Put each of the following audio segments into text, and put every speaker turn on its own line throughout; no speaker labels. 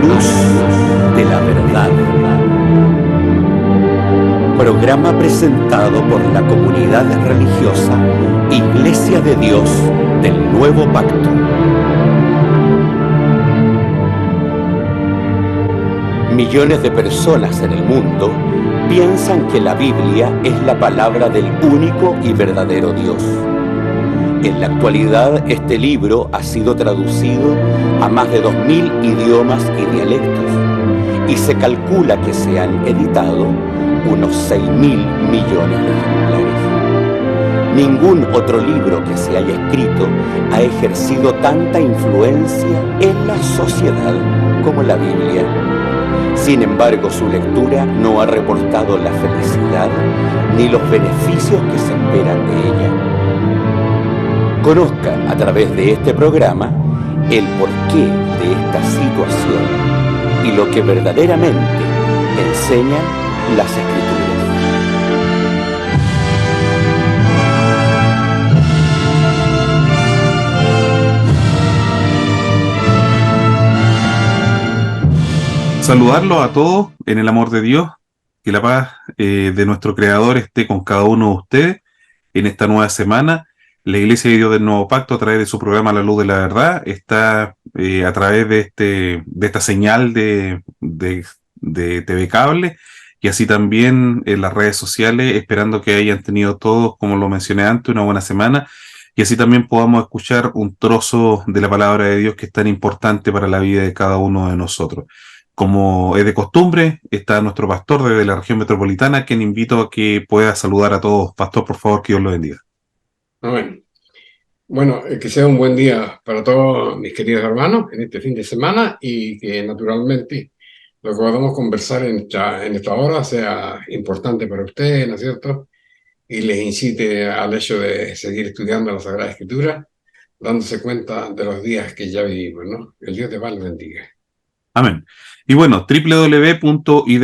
luz de la verdad. Programa presentado por la comunidad religiosa Iglesia de Dios del Nuevo Pacto. Millones de personas en el mundo piensan que la Biblia es la palabra del único y verdadero Dios. En la actualidad, este libro ha sido traducido a más de 2000 idiomas y dialectos, y se calcula que se han editado unos 6.000 millones de ejemplares. Ningún otro libro que se haya escrito ha ejercido tanta influencia en la sociedad como la Biblia. Sin embargo, su lectura no ha reportado la felicidad ni los beneficios que se esperan de ella. Conozca a través de este programa el porqué de esta situación y lo que verdaderamente enseñan las Escrituras.
Saludarlos a todos en el amor de Dios, que la paz de nuestro Creador esté con cada uno de ustedes en esta nueva semana. La Iglesia de Dios del Nuevo Pacto, a través de su programa La Luz de la Verdad, está a través de esta señal de TV Cable, y así también en las redes sociales, esperando que hayan tenido todos, como lo mencioné antes, una buena semana, y así también podamos escuchar un trozo de la palabra de Dios que es tan importante para la vida de cada uno de nosotros. Como es de costumbre, está nuestro pastor desde la región metropolitana, quien invito a que pueda saludar a todos. Pastor, por favor, que Dios lo bendiga.
Amén. Bueno, que sea un buen día para todos mis queridos hermanos en este fin de semana, y que naturalmente lo que podamos conversar en esta hora sea importante para ustedes, ¿no es cierto? Y les incite al hecho de seguir estudiando la Sagrada Escritura, dándose cuenta de los días que ya vivimos, ¿no? El Dios de paz les bendiga.
Amén. Y bueno, www.idnp.cl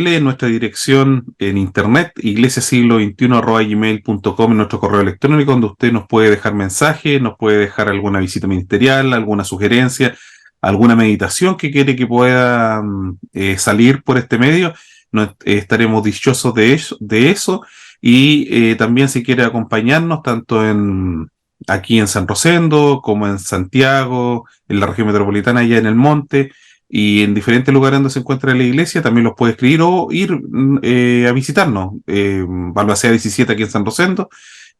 es nuestra dirección en internet, iglesiasiglo21@gmail.com es nuestro correo electrónico, donde usted nos puede dejar mensaje, nos puede dejar alguna visita ministerial, alguna sugerencia, alguna meditación que quiere que pueda salir por este medio. Estaremos dichosos de eso. Y también, si quiere acompañarnos tanto aquí en San Rosendo, como en Santiago, en la región metropolitana, allá en el monte, y en diferentes lugares donde se encuentra la iglesia, también los puede escribir o ir a visitarnos. Balmaceda 17 aquí en San Rosendo,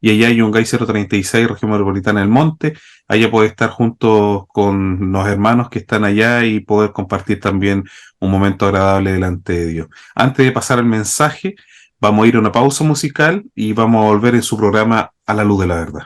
y allá hay un GAI 036, región metropolitana del monte. Allá puede estar junto con los hermanos que están allá y poder compartir también un momento agradable delante de Dios. Antes de pasar al mensaje, vamos a ir a una pausa musical y vamos a volver en su programa A la Luz de la Verdad.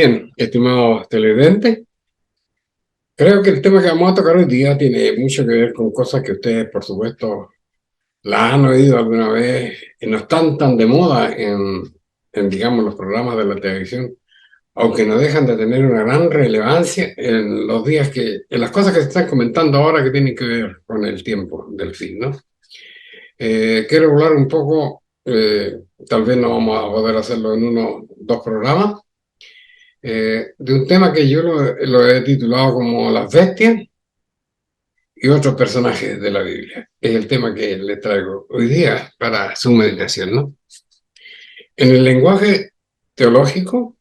Bien, estimados televidentes, creo que el tema que vamos a tocar hoy día tiene mucho que ver con cosas que ustedes, por supuesto, la han oído alguna vez y no están tan de moda digamos, los programas de la televisión, aunque no dejan de tener una gran relevancia en los días en las cosas que se están comentando ahora que tienen que ver con el tiempo del fin, ¿no? Quiero hablar un poco, tal vez no vamos a poder hacerlo en uno, dos programas, de un tema que yo lo he titulado como las bestias y otros personajes de la Biblia. Es el tema que les traigo hoy día para su meditación, ¿no? En el lenguaje teológico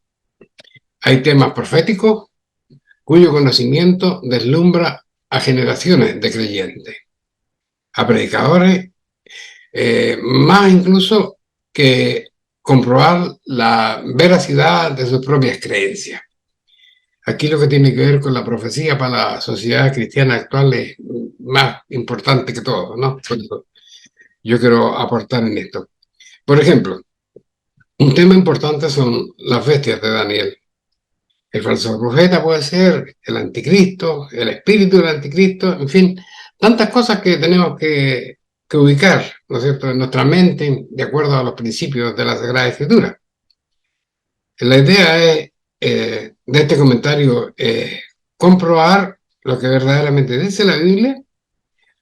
hay temas proféticos cuyo conocimiento deslumbra a generaciones de creyentes, a predicadores, más incluso que comprobar la veracidad de sus propias creencias. Aquí lo que tiene que ver con la profecía para la sociedad cristiana actual es más importante que todo, ¿no? Por eso yo quiero aportar en esto. Por ejemplo, un tema importante son las bestias de Daniel. El falso profeta puede ser el anticristo, el espíritu del anticristo, en fin, tantas cosas que tenemos que ubicar, ¿no es cierto?, en nuestra mente de acuerdo a los principios de la Sagrada Escritura. La idea es, de este comentario, comprobar lo que verdaderamente dice la Biblia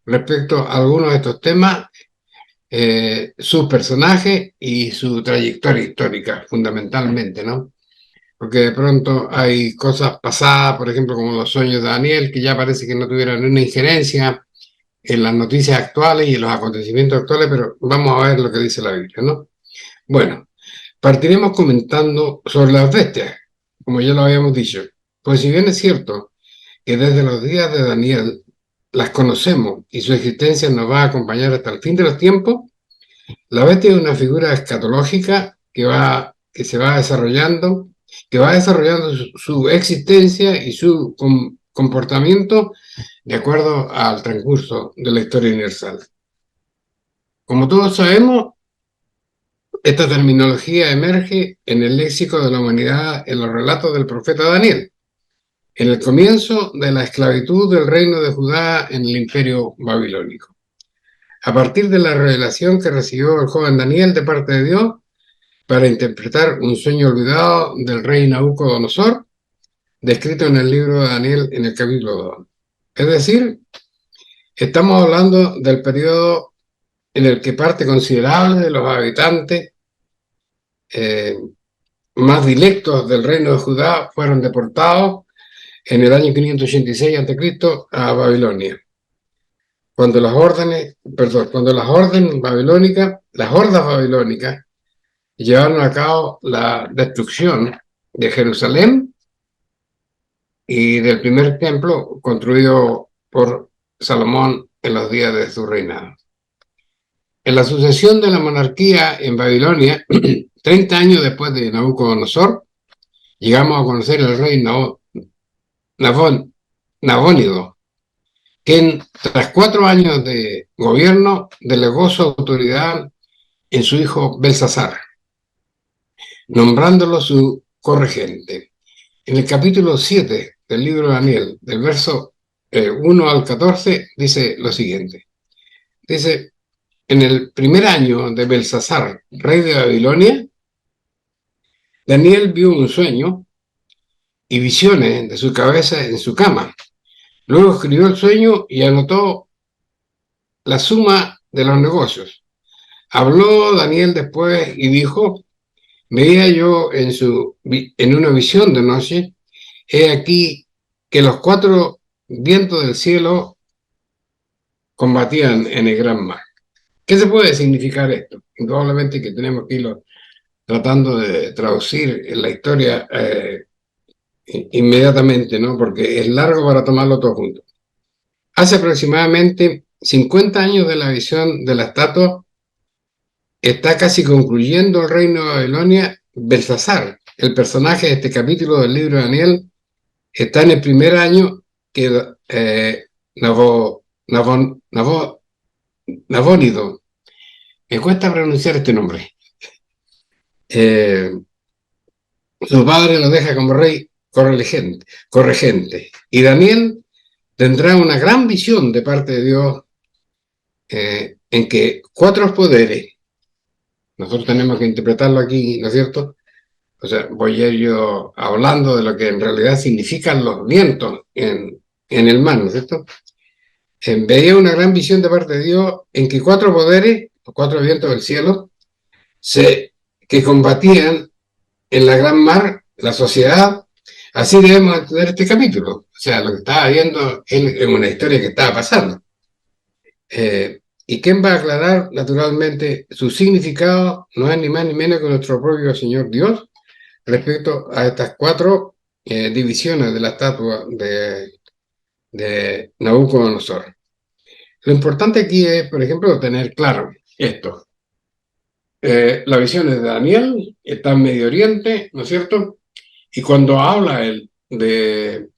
respecto a algunos de estos temas, sus personajes y su trayectoria histórica, fundamentalmente, ¿no? Porque de pronto hay cosas pasadas, por ejemplo, como los sueños de Daniel, que ya parece que no tuvieron una injerencia en las noticias actuales y en los acontecimientos actuales, pero vamos a ver lo que dice la Biblia, ¿no? Bueno, partiremos comentando sobre las bestias, como ya lo habíamos dicho. Pues si bien es cierto que desde los días de Daniel las conocemos y su existencia nos va a acompañar hasta el fin de los tiempos, la bestia es una figura escatológica que se va desarrollando, que va desarrollando su existencia y su comportamiento de acuerdo al transcurso de la historia universal. Como todos sabemos, esta terminología emerge en el léxico de la humanidad en los relatos del profeta Daniel, en el comienzo de la esclavitud del reino de Judá en el imperio babilónico. A partir de la revelación que recibió el joven Daniel de parte de Dios para interpretar un sueño olvidado del rey Nabucodonosor, descrito en el libro de Daniel en el capítulo 2. Es decir, estamos hablando del periodo en el que parte considerable de los habitantes más directos del reino de Judá fueron deportados en el año 586 a.C. a Babilonia. Cuando las hordas babilónicas, las hordas babilónicas llevaron a cabo la destrucción de Jerusalén y del primer templo construido por Salomón en los días de su reinado. En la sucesión de la monarquía en Babilonia, 30 años después de Nabucodonosor, llegamos a conocer al rey Nabónido, quien tras 4 años de gobierno delegó su autoridad en su hijo Belsasar, nombrándolo su corregente. En el capítulo 7 del libro de Daniel, del verso 1 al 14, dice lo siguiente. Dice, en el primer año de Belsasar, rey de Babilonia, Daniel vio un sueño y visiones de su cabeza en su cama. Luego escribió el sueño y anotó la suma de los negocios. Habló Daniel después y dijo, veía yo en una visión de noche, he aquí que los 4 vientos del cielo combatían en el gran mar. ¿Qué se puede significar esto? Indudablemente que tenemos que irlo tratando de traducir en la historia inmediatamente, ¿no? Porque es largo para tomarlo todo junto. Hace aproximadamente 50 años de la visión de la estatua, está casi concluyendo el reino de Babilonia. Belsasar, el personaje de este capítulo del libro de Daniel, está en el primer año que Nabónido, me cuesta pronunciar este nombre, su padre lo deja como rey corregente. Y Daniel tendrá una gran visión de parte de Dios en que 4 poderes, nosotros tenemos que interpretarlo aquí, ¿no es cierto? O sea, voy a ir yo hablando de lo que en realidad significan los vientos en el mar, ¿no es cierto? Veía una gran visión de parte de Dios en que 4 poderes, los 4 vientos del cielo, que combatían en la gran mar la sociedad. Así debemos entender este capítulo. O sea, lo que estaba viendo es una historia que estaba pasando. ¿Y quién va a aclarar naturalmente su significado? No es ni más ni menos que nuestro propio Señor Dios respecto a estas 4 divisiones de la estatua de Nabucodonosor. Lo importante aquí es, por ejemplo, tener claro esto. La visión es de Daniel, está en Medio Oriente, ¿no es cierto? Y cuando habla él de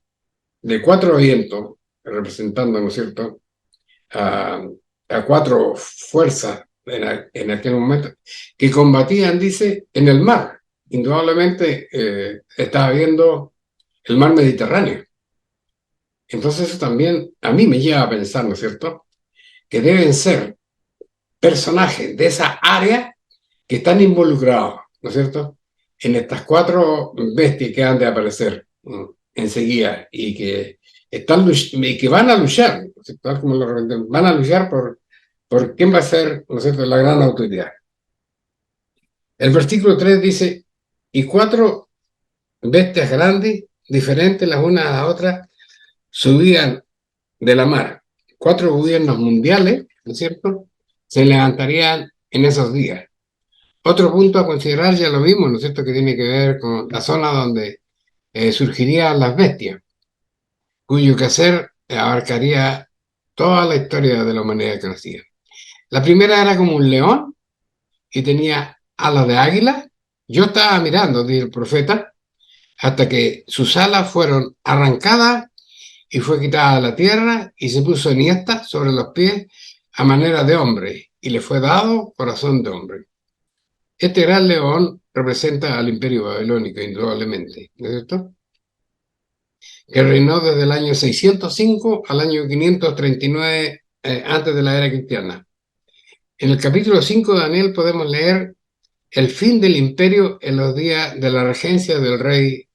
4 vientos, representando, ¿no es cierto?, a 4 fuerzas en aquel momento, que combatían, dice, en el mar. Indudablemente estaba viendo el mar Mediterráneo. Entonces eso también a mí me lleva a pensar, ¿no es cierto?, que deben ser personajes de esa área que están involucrados, ¿no es cierto?, en estas 4 bestias que han de aparecer enseguida y que van a luchar, tal como van a luchar por quién va a ser, ¿no es cierto?, la gran autoridad. El versículo 3 dice, y 4 bestias grandes, diferentes las unas a las otras, subían de la mar. 4 gobiernos mundiales, ¿no es cierto?, se levantarían en esos días. Otro punto a considerar, ya lo vimos, ¿no es cierto?, que tiene que ver con la zona donde surgirían las bestias, cuyo quehacer abarcaría toda la historia de la humanidad conocida. La primera era como un león y tenía alas de águila. Yo estaba mirando, dice el profeta, hasta que sus alas fueron arrancadas y fue quitada a la tierra y se puso enhiesta sobre los pies a manera de hombre y le fue dado corazón de hombre. Este gran león representa al imperio babilónico, indudablemente, ¿no es cierto?, que reinó desde el año 605 al año 539 antes de la era cristiana. En el capítulo 5 de Daniel podemos leer el fin del imperio en los días de la regencia del rey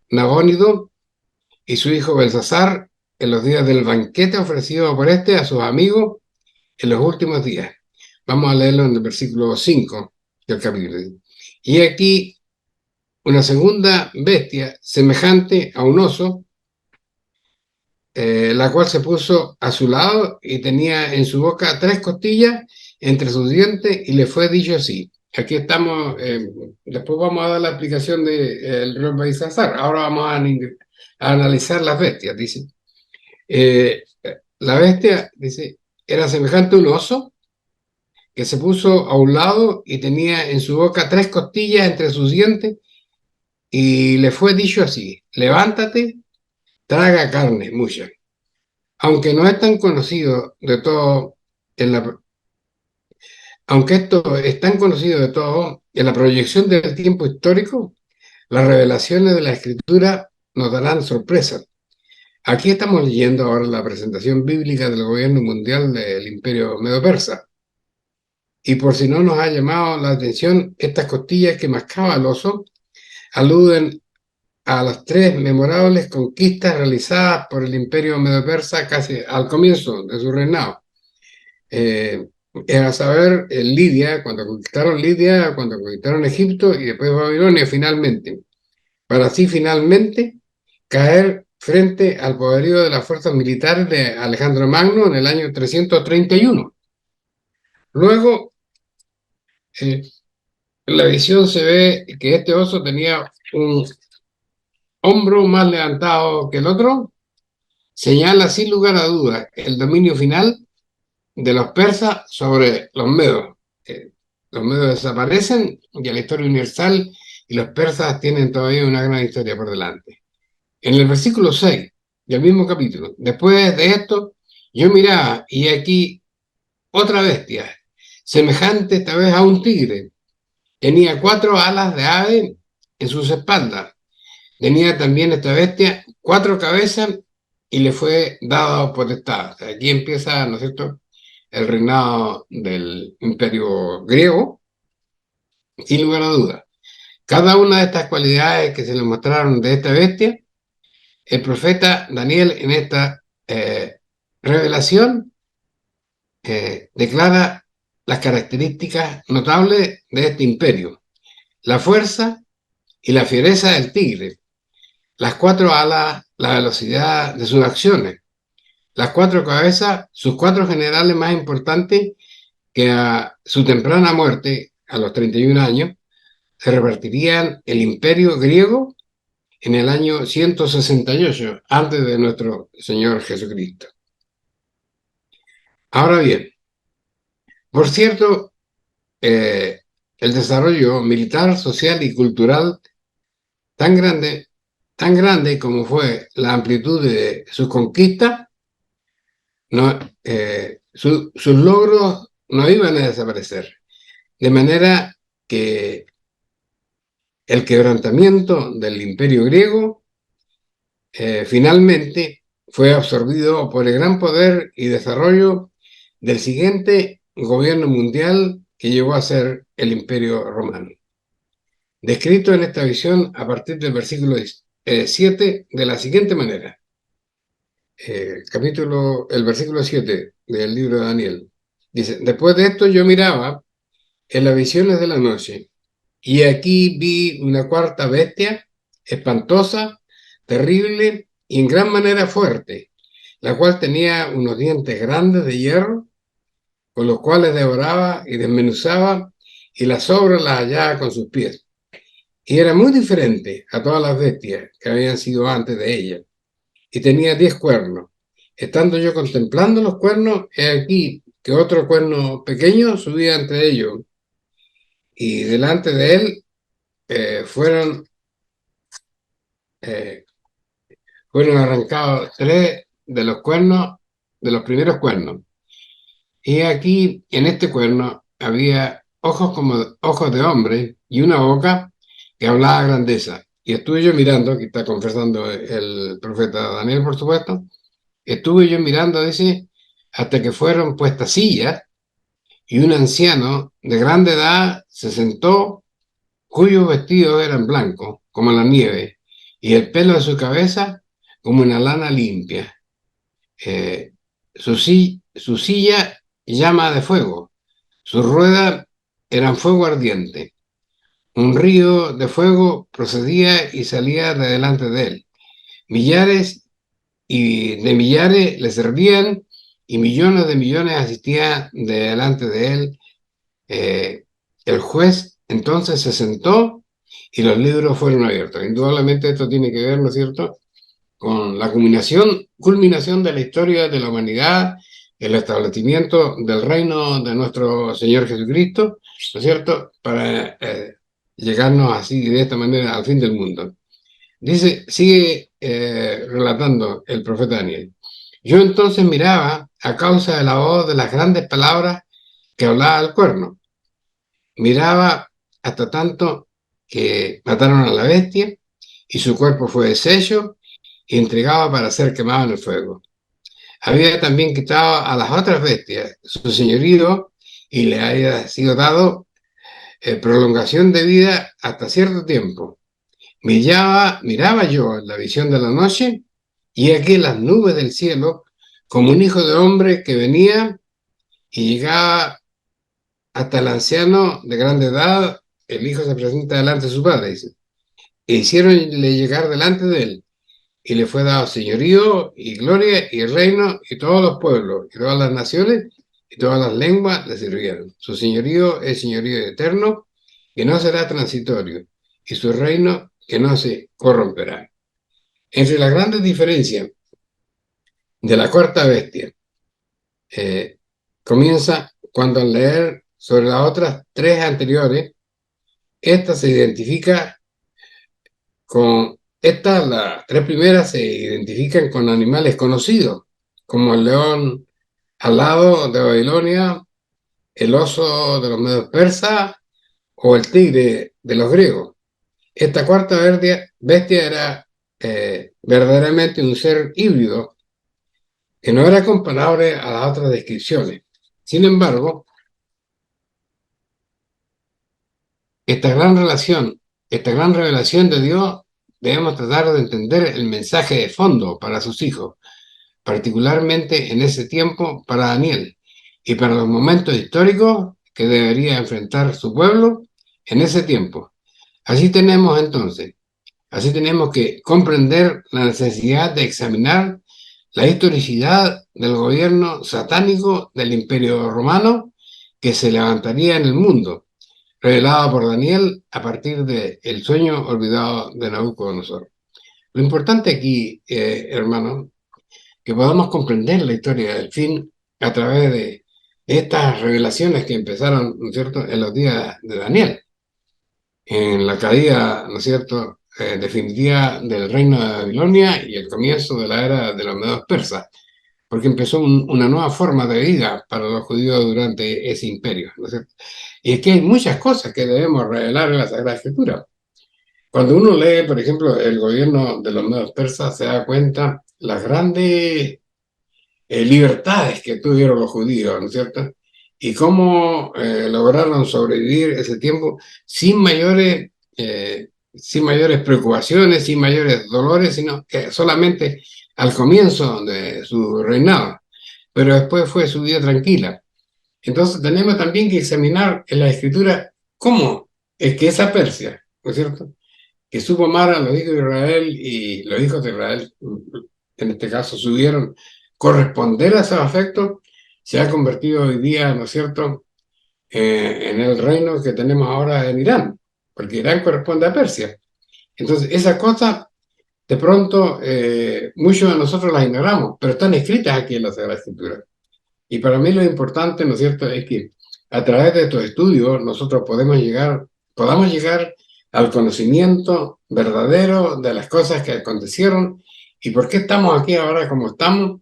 Nabónido y su hijo Belsasar, en los días del banquete ofrecido por este a sus amigos en los últimos días. Vamos a leerlo en el versículo 5 del capítulo. Y aquí una segunda bestia semejante a un oso, la cual se puso a su lado y tenía en su boca 3 costillas entre sus dientes y le fue dicho así. Aquí estamos, después vamos a dar la explicación del rey Belsasar. Ahora vamos a analizar las bestias, dice. La bestia, dice, era semejante a un oso que se puso a un lado y tenía en su boca 3 costillas entre sus dientes y le fue dicho así: levántate, traga carne mucha. Aunque no es tan conocido de todo aunque esto es tan conocido de todo, en la proyección del tiempo histórico, las revelaciones de la Escritura nos darán sorpresas. Aquí estamos leyendo ahora la presentación bíblica del gobierno mundial del Imperio Medo-Persa. Y por si no nos ha llamado la atención, estas costillas que mascaba el oso aluden a las 3 memorables conquistas realizadas por el Imperio Medo-Persa casi al comienzo de su reinado. A saber, Lidia, cuando conquistaron Egipto y después Babilonia finalmente, para así finalmente caer frente al poderío de las fuerzas militares de Alejandro Magno en el año 331. Luego, en la visión se ve que este oso tenía un hombro más levantado que el otro, señala sin lugar a dudas el dominio final de los persas sobre los medos. Los medos desaparecen y a la historia universal, y los persas tienen todavía una gran historia por delante. En el versículo 6 del mismo capítulo, después de esto, yo miraba y aquí otra bestia, semejante esta vez a un tigre. Tenía 4 alas de ave en sus espaldas. Tenía también esta bestia 4 cabezas y le fue dado potestad. O sea, aquí empieza, ¿no es cierto?, el reinado del imperio griego, sin lugar a dudas. Cada una de estas cualidades que se le mostraron de esta bestia, el profeta Daniel en esta revelación declara las características notables de este imperio: la fuerza y la fiereza del tigre, las 4 alas, la velocidad de sus acciones, las 4 cabezas, sus 4 generales más importantes, que a su temprana muerte, a los 31 años, se repartirían el imperio griego en el año 168, antes de nuestro Señor Jesucristo. Ahora bien, por cierto, el desarrollo militar, social y cultural tan grande como fue la amplitud de sus conquistas, no, sus logros no iban a desaparecer. De manera que el quebrantamiento del imperio griego finalmente fue absorbido por el gran poder y desarrollo del siguiente gobierno mundial, que llegó a ser el Imperio Romano. Descrito en esta visión a partir del versículo 7 de la siguiente manera. El versículo 7 del libro de Daniel. Dice: después de esto yo miraba en las visiones de la noche, y aquí vi una 4ª bestia, espantosa, terrible y en gran manera fuerte, la cual tenía unos dientes grandes de hierro, con los cuales devoraba y desmenuzaba, y las sobras las hallaba con sus pies. Y era muy diferente a todas las bestias que habían sido antes de ella, y tenía 10 cuernos. Estando yo contemplando los cuernos, he aquí que otro cuerno pequeño subía entre ellos, y delante de él fueron arrancados 3 de los cuernos, de los primeros cuernos. Y aquí, en este cuerno, había ojos como ojos de hombre y una boca que hablaba grandeza. Y estuve yo mirando, aquí está confesando el profeta Daniel, por supuesto, estuve yo mirando, dice, hasta que fueron puestas sillas, y un anciano de grande edad se sentó, cuyos vestidos eran blancos, como la nieve, y el pelo de su cabeza como una lana limpia. Su silla llama de fuego, sus ruedas eran fuego ardiente. Un río de fuego procedía y salía de delante de él. Millares y de millares le servían, y millones de millones asistían de delante de él. El juez entonces se sentó y los libros fueron abiertos. Indudablemente esto tiene que ver, ¿no es cierto?, con la culminación de la historia de la humanidad, el establecimiento del reino de nuestro Señor Jesucristo, ¿no es cierto?, para llegarnos así de esta manera al fin del mundo. Sigue relatando el profeta Daniel. Yo entonces miraba a causa de la voz de las grandes palabras que hablaba el cuerno. Miraba hasta tanto que mataron a la bestia y su cuerpo fue deshecho y entregado para ser quemado en el fuego. Había también quitado a las otras bestias su señorío y le había sido dado prolongación de vida hasta cierto tiempo. Miraba yo en la visión de la noche, y aquí las nubes del cielo, como un hijo de hombre que venía y llegaba hasta el anciano de grande edad. El hijo se presenta delante de su padre, dice, e hicieronle llegar delante de él, y le fue dado señorío y gloria y reino, y todos los pueblos y todas las naciones y todas las lenguas le sirvieron. Su señorío es señorío eterno, que no será transitorio, y su reino que no se corromperá. Entre las grandes diferencias de la 4ª bestia, comienza cuando, al leer sobre las otras 3 anteriores, esta se identifica con las 3 primeras se identifican con animales conocidos, como el león alado de Babilonia, el oso de los medios persas o el tigre de los griegos. Esta cuarta bestia era verdaderamente un ser híbrido que no era comparable a las otras descripciones. Sin embargo, esta gran relación, esta gran revelación de Dios, debemos tratar de entender el mensaje de fondo para sus hijos, particularmente en ese tiempo para Daniel y para los momentos históricos que debería enfrentar su pueblo en ese tiempo. Así tenemos que comprender la necesidad de examinar la historicidad del gobierno satánico del Imperio Romano que se levantaría en el mundo, revelado por Daniel a partir del sueño olvidado de Nabucodonosor. Lo importante aquí, hermano, que podamos comprender la historia del fin a través de estas revelaciones que empezaron, ¿no es cierto?, en los días de Daniel, en la caída, ¿no es cierto?, definitiva del reino de Babilonia y el comienzo de la era de los medos persas, porque empezó una nueva forma de vida para los judíos durante ese imperio, ¿no es cierto? Y es que hay muchas cosas que debemos revelar en la Sagrada Escritura. Cuando uno lee, por ejemplo, el gobierno de los medos persas, se da cuenta las grandes libertades que tuvieron los judíos, ¿no es cierto? Y cómo lograron sobrevivir ese tiempo sin mayores preocupaciones, sin mayores dolores, sino que solamente al comienzo de su reinado. Pero después fue su vida tranquila. Entonces tenemos también que examinar en la escritura cómo es que esa Persia, ¿no es cierto?, que supo amar a los hijos de Israel y los hijos de Israel, en este caso, subieron corresponder a esos afectos, se ha convertido hoy día, ¿no es cierto?, en el reino que tenemos ahora en Irán, porque Irán corresponde a Persia. Entonces, esas cosas, de pronto, muchos de nosotros las ignoramos, pero están escritas aquí en la Sagrada Escritura. Y para mí lo importante, ¿no es cierto?, es que a través de estos estudios nosotros podamos llegar al conocimiento verdadero de las cosas que acontecieron y por qué estamos aquí ahora como estamos,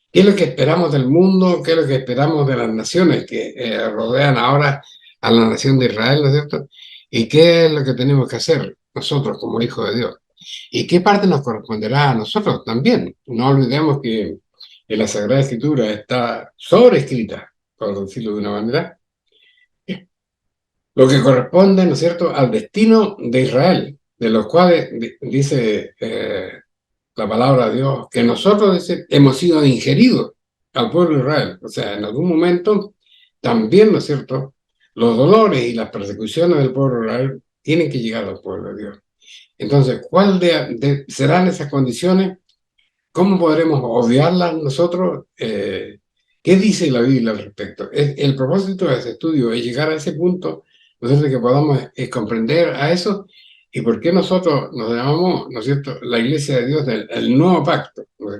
qué es lo que esperamos del mundo, qué es lo que esperamos de las naciones que rodean ahora a la nación de Israel, ¿no es cierto? Y qué es lo que tenemos que hacer nosotros como hijos de Dios. Y qué parte nos corresponderá a nosotros también. No olvidemos que en la Sagrada Escritura está sobrescrita, por decirlo de una manera, lo que corresponde, ¿no es cierto?, al destino de Israel, de los cuales dice la palabra de Dios, que nosotros dice, hemos sido ingeridos al pueblo de Israel. O sea, en algún momento también, ¿no es cierto?, los dolores y las persecuciones del pueblo de Israel tienen que llegar al pueblo de Dios. Entonces, ¿cuáles serán esas condiciones? ¿Cómo podremos obviarlas nosotros? ¿Qué dice la Biblia al respecto? El propósito de ese estudio es llegar a ese punto, ¿no es cierto?, que podamos comprender a eso y por qué nosotros nos llamamos, ¿no es cierto?, la Iglesia de Dios del nuevo pacto, ¿no?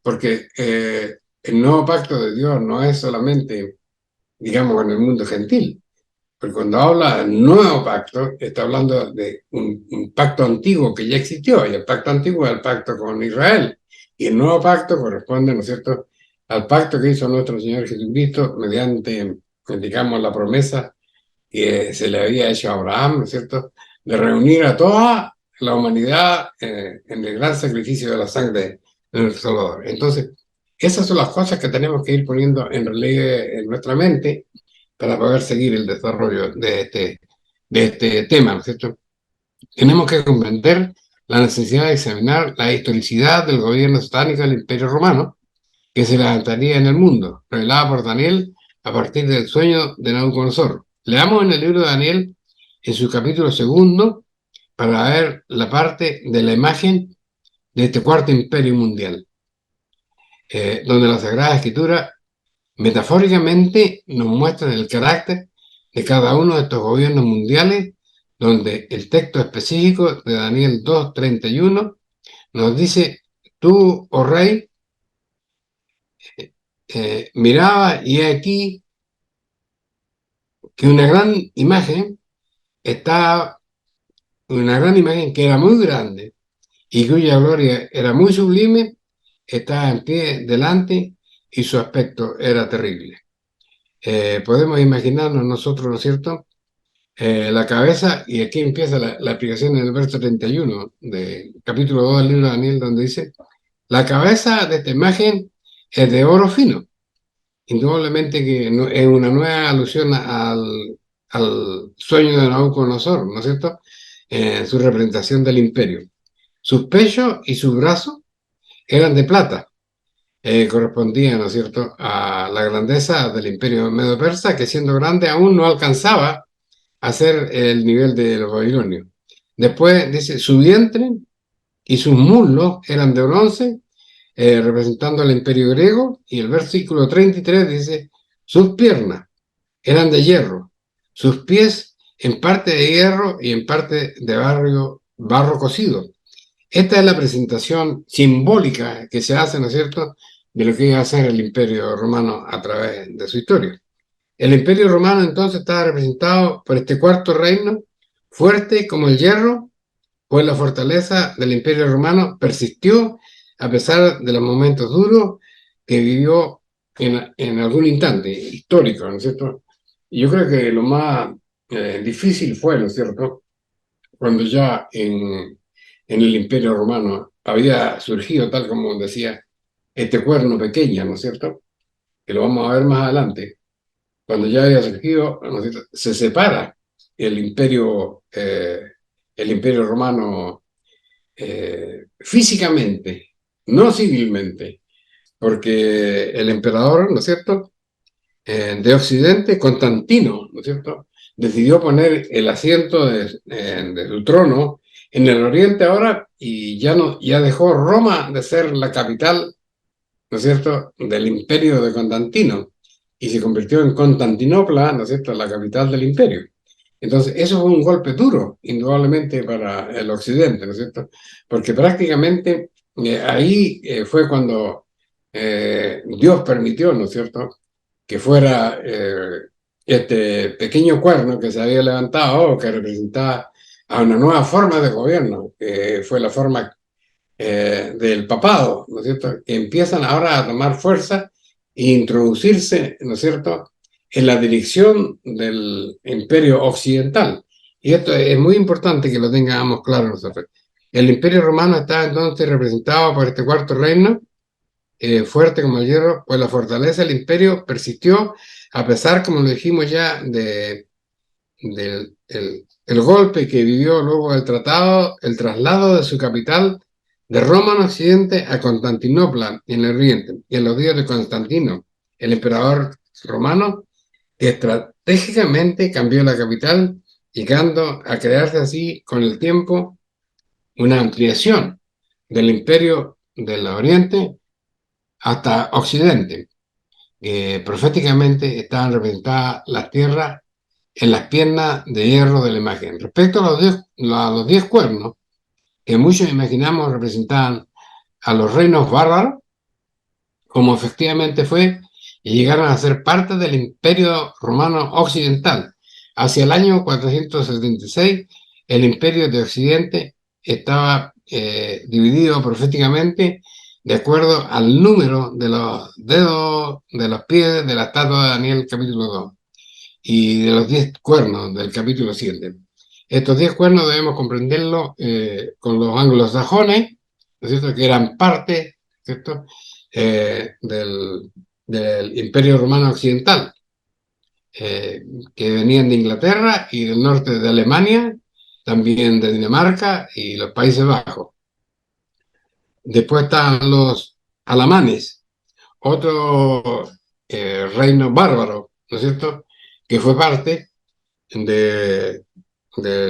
Porque el nuevo pacto de Dios no es solamente, digamos, en el mundo gentil, porque cuando habla del nuevo pacto, está hablando de un pacto antiguo que ya existió, y el pacto antiguo es el pacto con Israel, y el nuevo pacto corresponde, ¿no es cierto?, al pacto que hizo nuestro Señor Jesucristo mediante, digamos, la promesa que se le había hecho a Abraham, ¿no es cierto?, de reunir a toda la humanidad en el gran sacrificio de la sangre de nuestro Salvador. Entonces, esas son las cosas que tenemos que ir poniendo en relieve en nuestra mente para poder seguir el desarrollo de este tema, ¿no es cierto? Tenemos que comprender la necesidad de examinar la historicidad del gobierno satánico del Imperio Romano que se levantaría en el mundo, revelada por Daniel a partir del sueño de Nabucodonosor. Leamos en el libro de Daniel, en su capítulo 2, para ver la parte de la imagen de este cuarto imperio mundial, donde la Sagrada Escritura metafóricamente nos muestra el carácter de cada uno de estos gobiernos mundiales, donde el texto específico de Daniel 2:31 nos dice: tú, oh rey, miraba y he aquí que una gran imagen que era muy grande y cuya gloria era muy sublime, estaba en pie delante y su aspecto era terrible. Podemos imaginarnos nosotros, ¿no es cierto?, La cabeza, y aquí empieza la explicación en el verso 31 del capítulo 2 del libro de Daniel, donde dice, la cabeza de esta imagen es de oro fino. Indudablemente que es una nueva alusión al sueño de Nabucodonosor, ¿no es cierto? Su representación del imperio. Sus pechos y sus brazos eran de plata, correspondían, ¿no es cierto?, a la grandeza del imperio medo-persa, que siendo grande aún no alcanzaba a ser el nivel de los babilonios. Después dice, su vientre y sus muslos eran de bronce, representando al imperio griego, y el versículo 33 dice, sus piernas eran de hierro, sus pies en parte de hierro y en parte de barro cocido. Esta es la presentación simbólica que se hace, ¿no es cierto?, de lo que iba a ser el imperio romano a través de su historia. El imperio romano entonces estaba representado por este cuarto reino, fuerte como el hierro, pues la fortaleza del imperio romano persistió a pesar de los momentos duros que vivió en algún instante histórico, ¿no es cierto? Y yo creo que lo más difícil fue, ¿no es cierto?, cuando ya en el imperio romano había surgido, tal como decía, este cuerno pequeño, ¿no es cierto?, que lo vamos a ver más adelante, cuando ya había surgido, ¿no es cierto?, se separa el imperio romano físicamente, no civilmente, porque el emperador, ¿no es cierto?, de Occidente, Constantino, ¿no es cierto?, decidió poner el asiento de su trono en el Oriente ahora y ya dejó Roma de ser la capital, ¿no es cierto?, del imperio de Constantino y se convirtió en Constantinopla, ¿no es cierto?, la capital del imperio. Entonces, eso fue un golpe duro, indudablemente, para el Occidente, ¿no es cierto? Porque prácticamente ahí fue cuando Dios permitió, ¿no es cierto?, que fuera este pequeño cuerno que se había levantado o que representaba a una nueva forma de gobierno, que fue la forma del papado, ¿no es cierto?, que empiezan ahora a tomar fuerza e introducirse, ¿no es cierto?, en la dirección del imperio occidental. Y esto es muy importante que lo tengamos claro nosotros. El imperio romano está entonces representado por este cuarto reino, fuerte como el hierro, pues la fortaleza del imperio persistió a pesar, como lo dijimos ya, el golpe que vivió luego del tratado, el traslado de su capital de Roma en Occidente a Constantinopla en el Oriente, y en los días de Constantino, el emperador romano, que estratégicamente cambió la capital, llegando a crearse así con el tiempo una ampliación del imperio del Oriente hasta Occidente. Proféticamente estaban representadas las tierras en las piernas de hierro de la imagen. Respecto a los 10 cuernos, que muchos imaginamos representaban a los reinos bárbaros, como efectivamente fue, y llegaron a ser parte del Imperio Romano Occidental. Hacia el año 476, el Imperio de Occidente estaba dividido proféticamente de acuerdo al número de los dedos de los pies de la estatua de Daniel capítulo 2 y de los 10 cuernos del capítulo 7. Estos 10 cuernos debemos comprenderlo con los anglosajones, ¿no es cierto?, que eran parte, ¿cierto?, del Imperio Romano Occidental, que venían de Inglaterra y del norte de Alemania, también de Dinamarca y los Países Bajos. Después están los alamanes, otro reino bárbaro, ¿no es cierto?, que fue parte del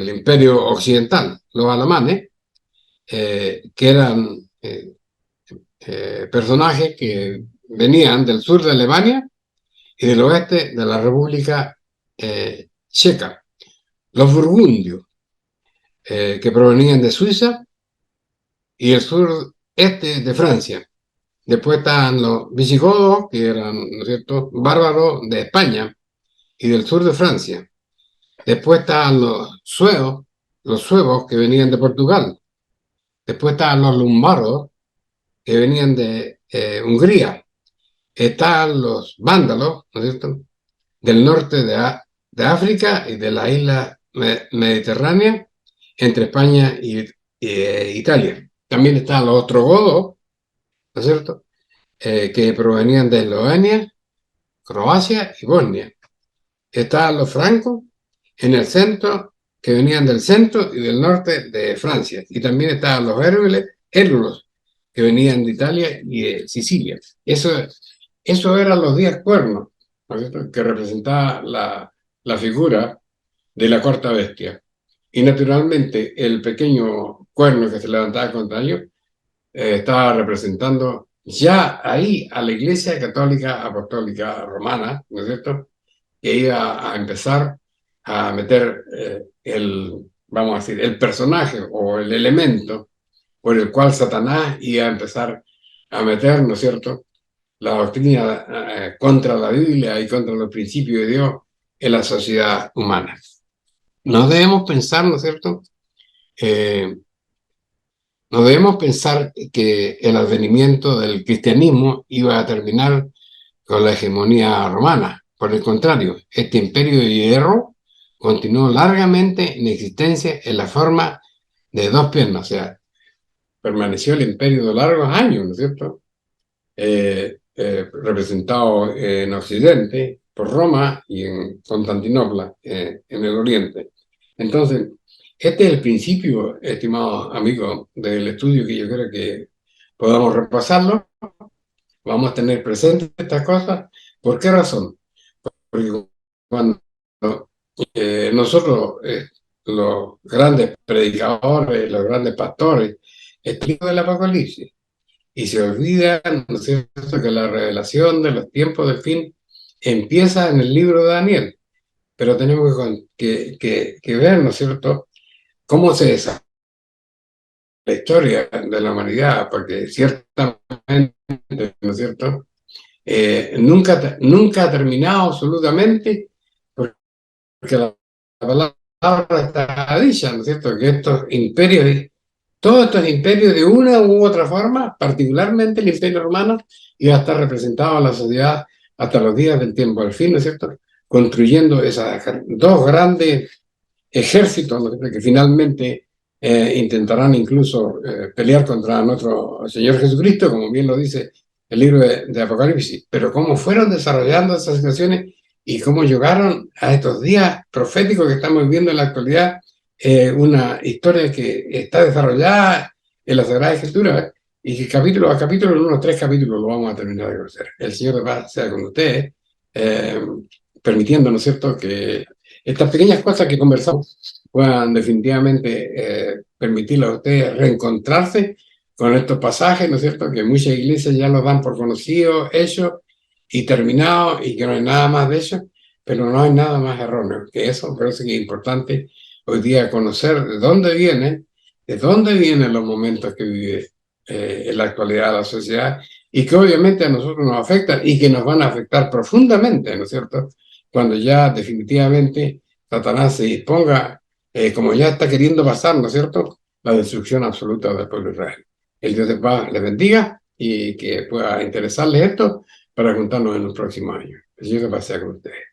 Imperio Occidental, los alamanes, que eran personajes que venían del sur de Alemania y del oeste de la República Checa. Los burgundios, que provenían de Suiza y el sureste de Francia. Después están los visigodos, que eran, ¿no es cierto?, bárbaros de España y del sur de Francia. Después estaban los suevos, que venían de Portugal. Después estaban los lombardos, que venían de Hungría. Estaban los vándalos, ¿no es cierto?, del norte de África y de la isla mediterránea entre España y Italia. También estaban los ostrogodos, ¿no es cierto?, que provenían de Eslovenia, Croacia y Bosnia. Estaban los francos en el centro, que venían del centro y del norte de Francia. Y también estaban los hérulos, que venían de Italia y de Sicilia. Eso eran los 10 cuernos, ¿no es cierto?, que representaba la figura de la cuarta bestia. Y naturalmente el pequeño cuerno que se levantaba contra ellos estaba representando ya ahí a la Iglesia Católica Apostólica Romana, ¿no es cierto?, que iba a empezar a meter vamos a decir, el personaje o el elemento por el cual Satanás iba a empezar a meter, ¿no es cierto?, la doctrina contra la Biblia y contra los principios de Dios en la sociedad humana. No debemos pensar, ¿no es cierto?, no debemos pensar que el advenimiento del cristianismo iba a terminar con la hegemonía romana. Por el contrario, este imperio de hierro continuó largamente en existencia en la forma de 2 piernas, o sea, permaneció el imperio de largos años, ¿no es cierto?, representado en Occidente por Roma y en Constantinopla, en el Oriente. Entonces, este es el principio, estimados amigos, del estudio que yo creo que podamos repasarlo. Vamos a tener presentes estas cosas. ¿Por qué razón? Porque cuando nosotros, los grandes predicadores, los grandes pastores, estudian el Apocalipsis y se olvidan, ¿no es cierto?, que la revelación de los tiempos del fin empieza en el libro de Daniel. Pero tenemos que ver, ¿no es cierto?, cómo se desarrolla la historia de la humanidad, porque ciertamente, ¿no es cierto?, nunca ha terminado absolutamente, porque la palabra está dicha, ¿no es cierto?, que todos estos imperios de una u otra forma, particularmente el imperio romano, iba a estar representado en la sociedad hasta los días del tiempo del fin, ¿no es cierto?, construyendo esas 2 grandes ejércitos, ¿no es cierto?, que finalmente intentarán incluso pelear contra nuestro Señor Jesucristo, como bien lo dice el libro de Apocalipsis. Pero cómo fueron desarrollando esas situaciones y cómo llegaron a estos días proféticos que estamos viviendo en la actualidad, una historia que está desarrollada en la Sagrada Escritura, y que capítulo a capítulo, en unos 3 capítulos, lo vamos a terminar de conocer. El Señor de paz sea con ustedes, permitiendo, ¿no es cierto?, que estas pequeñas cosas que conversamos puedan definitivamente permitirle a ustedes reencontrarse con estos pasajes, ¿no es cierto?, que muchas iglesias ya los dan por conocidos, hechos y terminados, y que no hay nada más de eso, pero no hay nada más erróneo que eso. Por eso es que es importante hoy día conocer de dónde vienen los momentos que vive en la actualidad la sociedad, y que obviamente a nosotros nos afectan y que nos van a afectar profundamente, ¿no es cierto?, cuando ya definitivamente Satanás se disponga, como ya está queriendo pasar, ¿no es cierto?, la destrucción absoluta del pueblo de Israel. El Dios de paz les bendiga y que pueda interesarles esto para contarnos en los próximos años. El Dios de paz sea con ustedes.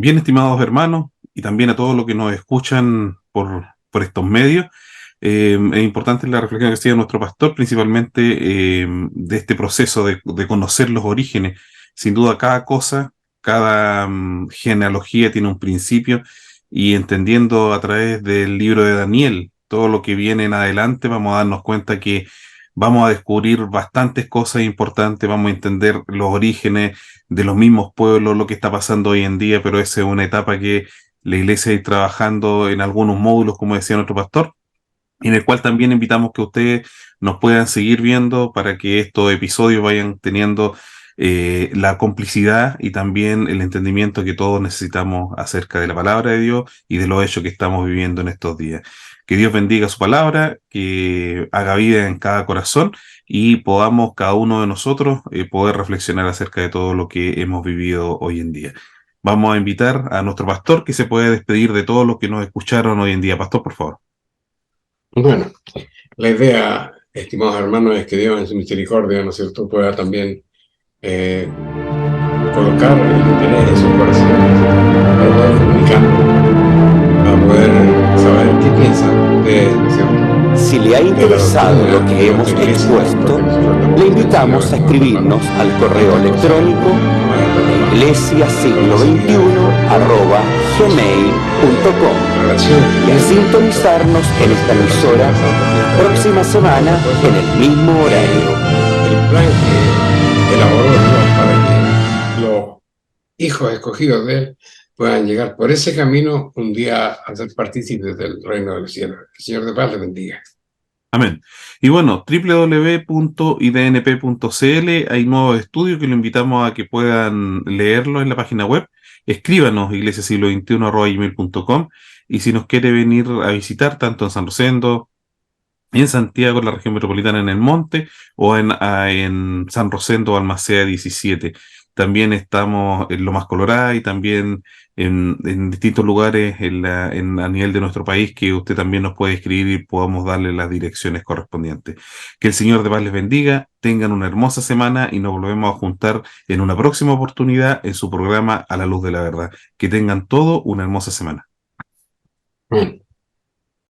Bien, estimados hermanos, y también a todos los que nos escuchan por estos medios, es importante la reflexión que hacía nuestro pastor, principalmente de este proceso de conocer los orígenes. Sin duda, cada cosa, cada genealogía tiene un principio, y entendiendo a través del libro de Daniel todo lo que viene en adelante, vamos a darnos cuenta que vamos a descubrir bastantes cosas importantes, vamos a entender los orígenes de los mismos pueblos, lo que está pasando hoy en día, pero esa es una etapa que la iglesia está trabajando en algunos módulos, como decía nuestro pastor, en el cual también invitamos que ustedes nos puedan seguir viendo para que estos episodios vayan teniendo la complicidad y también el entendimiento que todos necesitamos acerca de la palabra de Dios y de los hechos que estamos viviendo en estos días. Que Dios bendiga su palabra, que haga vida en cada corazón y podamos cada uno de nosotros poder reflexionar acerca de todo lo que hemos vivido hoy en día. Vamos a invitar a nuestro pastor que se puede despedir de todos los que nos escucharon hoy en día. Pastor, por favor.
Bueno, la idea, estimados hermanos, es que Dios en su misericordia, ¿no es cierto?, pueda también colocar el interés en sus corazones para poder comunicar, para poder saber qué piensan ustedes, ¿no es cierto?
Si le ha interesado lo que hemos expuesto, le invitamos a escribirnos al correo electrónico iglesiasiglo21@gmail.com y a sintonizarnos en esta emisora próxima semana en el mismo horario.
El plan que elaboró Dios para que los hijos escogidos de Él puedan llegar por ese camino un día a ser partícipes del reino de los cielos. El Señor de paz les bendiga.
Amén. Y bueno, www.idnp.cl, hay nuevos estudios que lo invitamos a que puedan leerlo en la página web. Escríbanos iglesiasiglo21@gmail.com, y si nos quiere venir a visitar tanto en San Rosendo, en Santiago, en la región metropolitana, en El Monte, o en San Rosendo, Almacea 17. También estamos en Lomas Colorada y también en distintos lugares a nivel de nuestro país, que usted también nos puede escribir y podamos darle las direcciones correspondientes. Que el Señor de paz les bendiga, tengan una hermosa semana y nos volvemos a juntar en una próxima oportunidad en su programa A la Luz de la Verdad. Que tengan todo una hermosa semana.
Amén.